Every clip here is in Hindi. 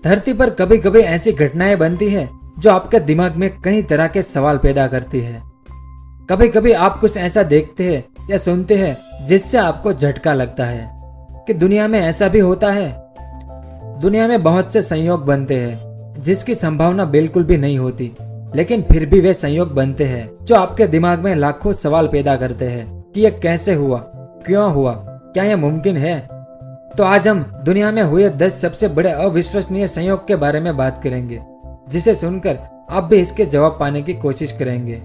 धरती पर कभी कभी ऐसी घटनाएं बनती है जो आपके दिमाग में कई तरह के सवाल पैदा करती है। कभी कभी आप कुछ ऐसा देखते हैं या सुनते हैं जिससे आपको झटका लगता है कि दुनिया में ऐसा भी होता है। दुनिया में बहुत से संयोग बनते हैं जिसकी संभावना बिल्कुल भी नहीं होती, लेकिन फिर भी वे संयोग बनते हैं जो आपके दिमाग में लाखों सवाल पैदा करते हैं कि यह कैसे हुआ, क्यों हुआ, क्या यह मुमकिन है। तो आज हम दुनिया में हुए 10 सबसे बड़े अविश्वसनीय संयोग के बारे में बात करेंगे, जिसे सुनकर आप भी इसके जवाब पाने की कोशिश करेंगे।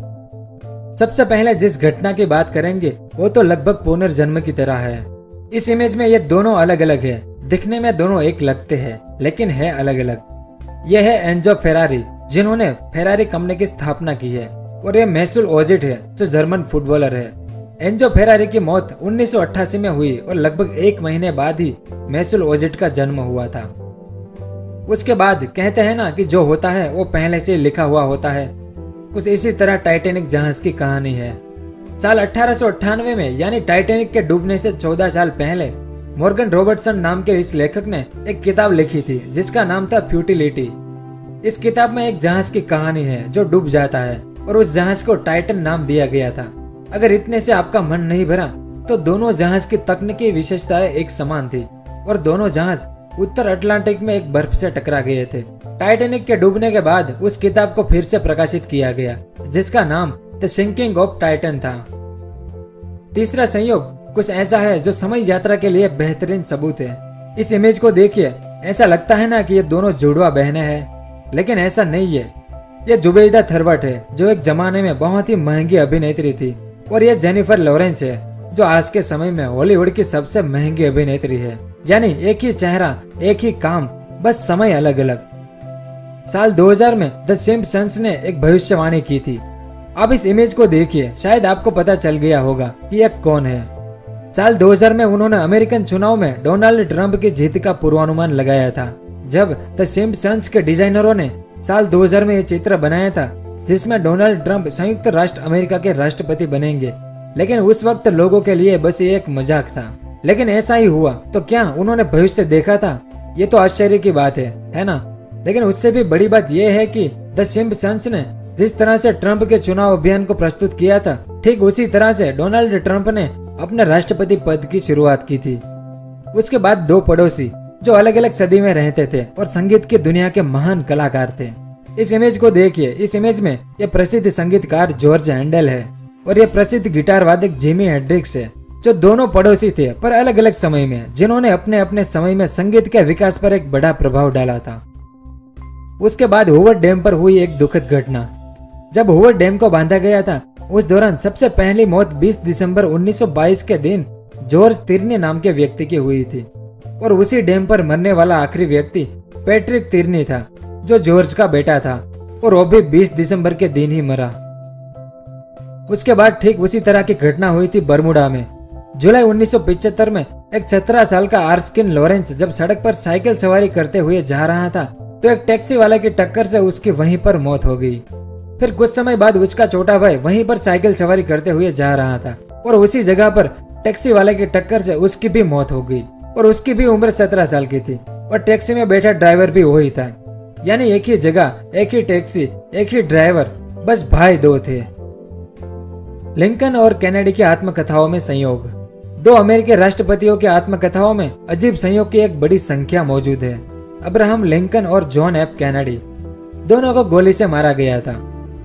सबसे पहले जिस घटना की बात करेंगे वो तो लगभग पुनर्जन्म की तरह है। इस इमेज में ये दोनों अलग अलग है। दिखने में दोनों एक लगते हैं, लेकिन है अलग अलग। यह है एंजो फेरारी, जिन्होंने फेरारी कंपनी की स्थापना की है, और ये मैसूल ओजिल है, जो जर्मन फुटबॉलर है। एंजो फेरारी की मौत 1988 में हुई और लगभग 1 महीने बाद ही मैसूल ओजिल का जन्म हुआ था। उसके बाद कहते हैं ना कि जो होता है वो पहले से लिखा हुआ होता है। कुछ इसी तरह टाइटैनिक जहाज की कहानी है। साल 1898 में यानी टाइटैनिक के डूबने से 14 साल पहले मॉर्गन रॉबर्टसन नाम के इस लेखक ने एक किताब लिखी थी जिसका नाम था फ्यूटिलिटी। इस किताब में एक जहाज की कहानी है जो डूब जाता है और उस जहाज को टाइटन नाम दिया गया था। अगर इतने से आपका मन नहीं भरा तो दोनों जहाज की तकनीकी विशेषताएं एक समान थी और दोनों जहाज उत्तर अटलांटिक में एक बर्फ से टकरा गए थे। टाइटैनिक के डूबने के बाद उस किताब को फिर से प्रकाशित किया गया जिसका नाम द सिंकिंग ऑफ टाइटन था। तीसरा संयोग कुछ ऐसा है जो समय यात्रा के लिए बेहतरीन सबूत है। इस इमेज को देखिए, ऐसा लगता है ना कि ये दोनों जुड़वा बहनें हैं, लेकिन ऐसा नहीं है। ये जुबैदा थरवट है जो एक जमाने में बहुत ही महंगी अभिनेत्री थी, और ये जेनिफर लॉरेंस है जो आज के समय में हॉलीवुड की सबसे महंगी अभिनेत्री है। यानी एक ही चेहरा, एक ही काम, बस समय अलग अलग। साल 2000 में द सिम्पसंस ने एक भविष्यवाणी की थी। अब इस इमेज को देखिए, शायद आपको पता चल गया होगा कि यह कौन है। साल 2000 में उन्होंने अमेरिकन चुनाव में डोनाल्ड ट्रंप की जीत का पूर्वानुमान लगाया था। जब द सिम्पसंस के डिजाइनरों ने साल 2000 में यह चित्र बनाया था जिसमें डोनाल्ड ट्रंप संयुक्त राष्ट्र अमेरिका के राष्ट्रपति बनेंगे, लेकिन उस वक्त लोगों के लिए बस ये एक मजाक था। लेकिन ऐसा ही हुआ। तो क्या उन्होंने भविष्य देखा था? ये तो आश्चर्य की बात है ना? लेकिन उससे भी बड़ी बात यह है कि द सिम्पसंस ने जिस तरह से ट्रंप के चुनाव अभियान को प्रस्तुत किया था, ठीक उसी तरह से डोनाल्ड ट्रंप ने अपने राष्ट्रपति पद की शुरुआत की थी। उसके बाद 2 पड़ोसी जो अलग अलग सदी में रहते थे और संगीत की दुनिया के महान कलाकार थे। इस इमेज को देखिए। इस इमेज में यह प्रसिद्ध संगीतकार जॉर्ज हैंडल है और यह प्रसिद्ध गिटार वादक जिमी हेंड्रिक्स है, जो दोनों पड़ोसी थे पर अलग अलग समय में, जिन्होंने अपने अपने समय में संगीत के विकास पर एक बड़ा प्रभाव डाला था। उसके बाद हूवर डैम पर हुई एक दुखद घटना। जब हूवर डैम को बांधा गया था, उस दौरान सबसे पहली मौत 20 दिसंबर 1922 के दिन जॉर्ज तिर्नी नाम के व्यक्ति की हुई थी, और उसी डैम पर मरने वाला आखिरी व्यक्ति पैट्रिक तिर्नी था, जो जॉर्ज का बेटा था, और वो भी 20 दिसंबर के दिन ही मरा। उसके बाद ठीक उसी तरह की घटना हुई थी बर्मुडा में। जुलाई 1975 में एक 17 साल का आर्स्किन लॉरेंस जब सड़क पर साइकिल सवारी करते हुए जा रहा था तो एक टैक्सी वाले की टक्कर से उसकी वहीं पर मौत हो गई। फिर कुछ समय बाद उसका छोटा भाई वहीं पर साइकिल सवारी करते हुए जा रहा था और उसी जगह पर टैक्सी वाले की टक्कर से उसकी भी मौत हो गई, और उसकी भी उम्र 17 साल की थी, और टैक्सी में बैठा ड्राइवर भी वही था। यानी एक ही जगह, एक ही टैक्सी, एक ही ड्राइवर, बस भाई 2 थे। लिंकन और कैनेडी की आत्मकथाओं में संयोग। 2 अमेरिकी राष्ट्रपतियों की आत्मकथाओं में अजीब संयोग की एक बड़ी संख्या मौजूद है। अब्राहम लिंकन और जॉन एफ कैनेडी, दोनों को गोली से मारा गया था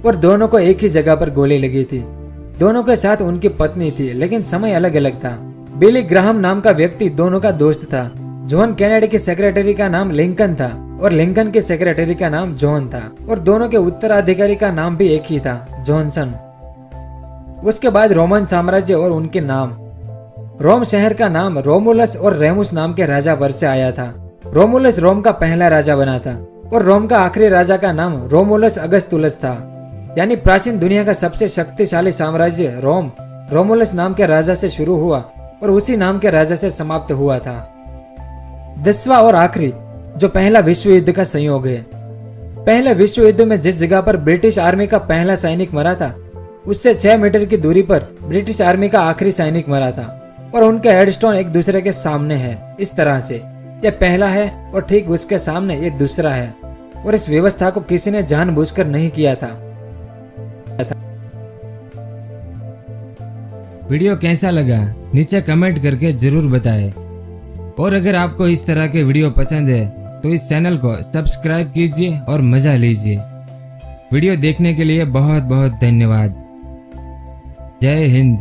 और दोनों को एक ही जगह पर गोली लगी थी। दोनों के साथ उनकी पत्नी थी, लेकिन समय अलग अलग था। बिली ग्राहम नाम का व्यक्ति दोनों का दोस्त था। जॉन कैनेडी के सेक्रेटरी का नाम लिंकन था और लिंकन के सेक्रेटरी का नाम जॉन था, और दोनों के उत्तराधिकारी का नाम भी एक ही था, जॉनसन। उसके बाद रोमन साम्राज्य और उनके नाम। रोम शहर का नाम रोमुलस और रेमुस नाम के राजा पर से आया था। रोमुलस रोम का पहला राजा बना था और रोम का आखिरी राजा का नाम रोमुलस अगस्तुलस था। यानी प्राचीन दुनिया का सबसे शक्तिशाली साम्राज्य रोम रोमुलस नाम के राजा से शुरू हुआ और उसी नाम के राजा से समाप्त हुआ था। 10वां और आखिरी जो पहला विश्व युद्ध का संयोग है। पहले विश्व युद्ध में जिस जगह पर ब्रिटिश आर्मी का पहला सैनिक मरा था, उससे 6 मीटर की दूरी पर ब्रिटिश आर्मी का आखिरी सैनिक मरा था, और उनके हेडस्टोन एक दूसरे के सामने है। इस तरह से ये पहला है और ठीक उसके सामने ये दूसरा है, और इस व्यवस्था को किसी ने जानबूझकर नहीं किया था। वीडियो कैसा लगा नीचे कमेंट करके जरूर बताएं, और अगर आपको इस तरह के वीडियो पसंद है तो इस चैनल को सब्सक्राइब कीजिए और मजा लीजिए। वीडियो देखने के लिए बहुत बहुत धन्यवाद। जय हिंद।